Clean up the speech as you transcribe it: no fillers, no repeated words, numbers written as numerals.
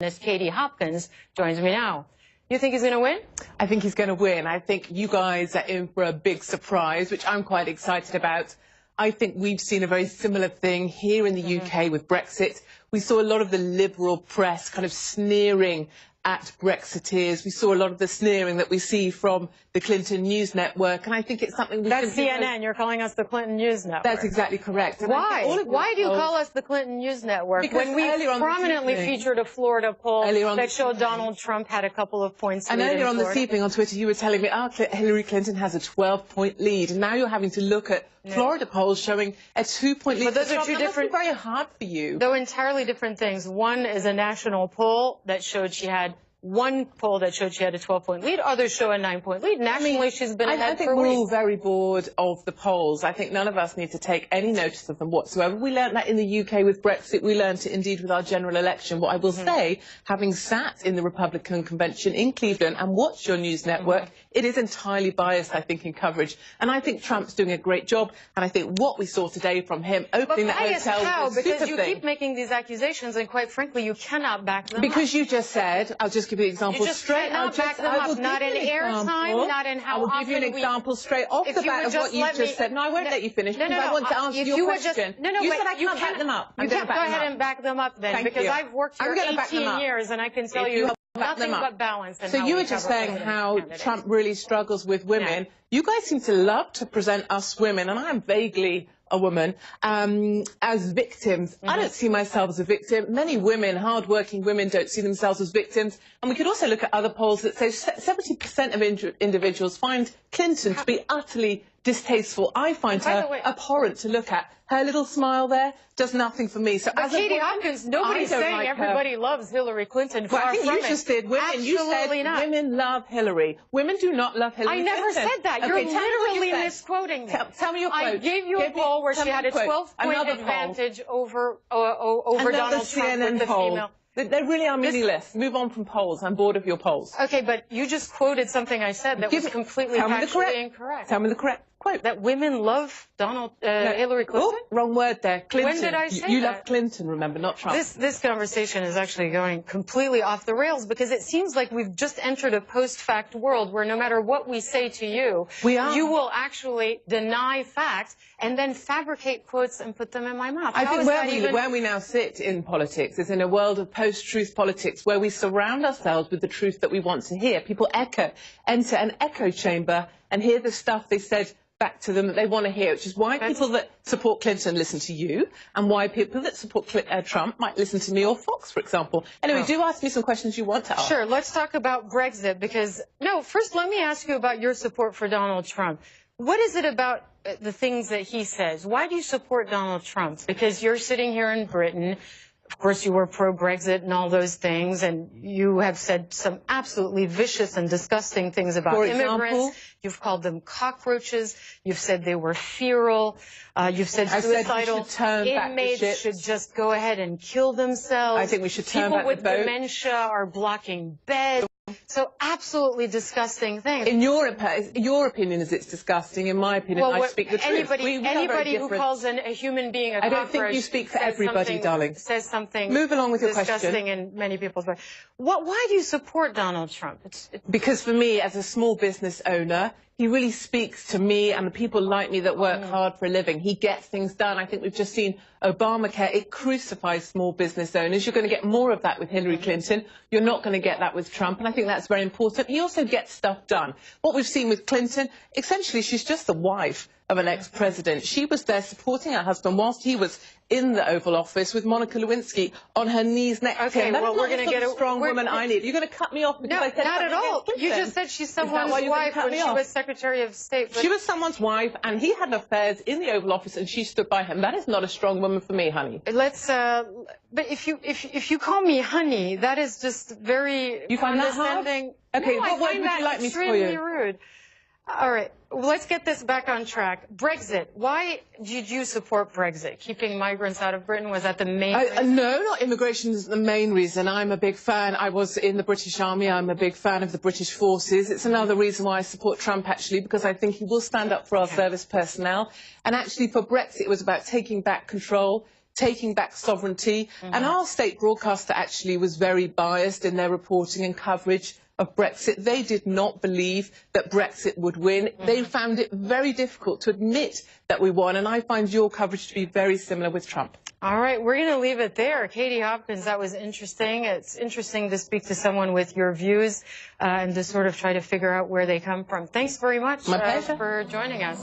As Katie Hopkins joins me now. You think he's going to win? I think he's going to win. I think you guys are in for a big surprise, which I'm quite excited about. I think we've seen a very similar thing here in the UK with Brexit. We saw a lot of the liberal press kind of sneering at Brexiteers. We saw a lot of the sneering that we see from the Clinton News Network, and I think it's something we That's CNN. You're calling us the Clinton News Network. That's exactly correct. Why? Why do you call us the Clinton News Network? Because when we prominently featured a Florida poll that showed Donald Trump had a couple of points lead. And earlier on this evening on Twitter, you were telling me, Hillary Clinton has a 12-point lead, and now you're having to look at Florida polls showing a 2-point lead. But those are two different. Very hard for you. Though entirely different things. One is a national poll that showed she had. One poll that showed she had a 12-point lead, others show a 9-point lead. Nationally, she's been ahead for weeks. I think we're all very bored of the polls. I think none of us need to take any notice of them whatsoever. We learned that in the UK with Brexit. We learned it indeed with our general election. What I will say, having sat in the Republican convention in Cleveland and watched your news network, it is entirely biased, I think, in coverage. And I think Trump's doing a great job. And I think what we saw today from him opening the hotel was a super thing. Because you keep making these accusations, and quite frankly, you cannot back them up. Because you just said, I'll just give you an example straight. Not back them up, not in airtime, not in how often. I will give you an example straight off the bat of what you just said. No, I won't let you finish because I want to answer your question. You said I can't back them up. You can't go ahead and back them up then, because I've worked here 18 years and I can tell you nothing but balance. So you were just saying how Trump really struggles with women. You guys seem to love to present us women, and I am vaguely a woman, as victims. I don't see myself as a victim. Many women, hard-working women, don't see themselves as victims. And we could also look at other polls that say 70% of individuals find Clinton to be utterly distasteful. I find her abhorrent to look at. Her little smile there does nothing for me. So, as Katie Hopkins, nobody's saying everybody loves Hillary Clinton. Well, I think you just did. Women, you said women love Hillary. Women do not love Hillary Clinton. I never said that. You're literally misquoting me. Tell me your quote. I gave you a poll where she had a 12-point advantage over Donald Trump with the female. They really are meaningless. Move on from polls. I'm bored of your polls. Okay, but you just quoted something I said that was completely factually incorrect. Tell me the correct quote. That women love Hillary Clinton? Oh, wrong word there. Clinton. When did I say You love Clinton, remember, not Trump. This conversation is actually going completely off the rails because it seems like we've just entered a post-fact world where no matter what we say to you, you will actually deny facts and then fabricate quotes and put them in my mouth. I think where we now sit in politics is in a world of post-truth politics where we surround ourselves with the truth that we want to hear. People enter an echo chamber and hear the stuff they said back to them that they want to hear, which is why people that support Clinton listen to you, and why people that support Trump might listen to me or Fox, for example. Anyway, do ask me some questions you want to ask. Sure, let's talk about Brexit, because, first let me ask you about your support for Donald Trump. What is it about the things that he says? Why do you support Donald Trump? Because you're sitting here in Britain. Of course, you were pro-Brexit and all those things, and you have said some absolutely vicious and disgusting things about immigrants. You've called them cockroaches. You've said they were feral. You've said suicidal inmates should just go ahead and kill themselves. I think we should turn back the boat. People with dementia are blocking beds. So absolutely disgusting things. In your opinion is it's disgusting. In my opinion, I speak the truth. Anybody who calls a human being a cockroach, I don't think you speak for everybody, darling. Says something. Move along with your disgusting in many people's minds. Why do you support Donald Trump? Because for me, as a small business owner, he really speaks to me and the people like me that work hard for a living. He gets things done. I think we've just seen Obamacare. It crucifies small business owners. You're going to get more of that with Hillary Clinton. You're not going to get that with Trump. And I think that's very important. He also gets stuff done. What we've seen with Clinton, essentially, she's just the wife of an ex-president. She was there supporting her husband whilst he was in the Oval Office with Monica Lewinsky on her knees next to him. Well, we're going to get a strong woman I need. You're going to cut me off because I said not at all. You just said she's someone's wife when she was Secretary of State. She was someone's wife, and he had affairs in the Oval Office, and she stood by him. That is not a strong woman for me, honey. But if you call me honey, that is just very condescending. Okay, what word would you like me to call you? Extremely rude. All right, well, let's get this back on track. Brexit. Why did you support Brexit? Keeping migrants out of Britain, was that the main reason? No, not immigration is the main reason. I'm a big fan. I was in the British Army. I'm a big fan of the British forces. It's another reason why I support Trump, actually, because I think he will stand up for our service personnel. And actually, for Brexit, it was about taking back control, taking back sovereignty. And our state broadcaster actually was very biased in their reporting and coverage of Brexit. They did not believe that Brexit would win. They found it very difficult to admit that we won, and I find your coverage to be very similar with Trump. All right, we're going to leave it there. Katie Hopkins, that was interesting. It's interesting to speak to someone with your views and to sort of try to figure out where they come from. Thanks very much My pleasure. for joining us.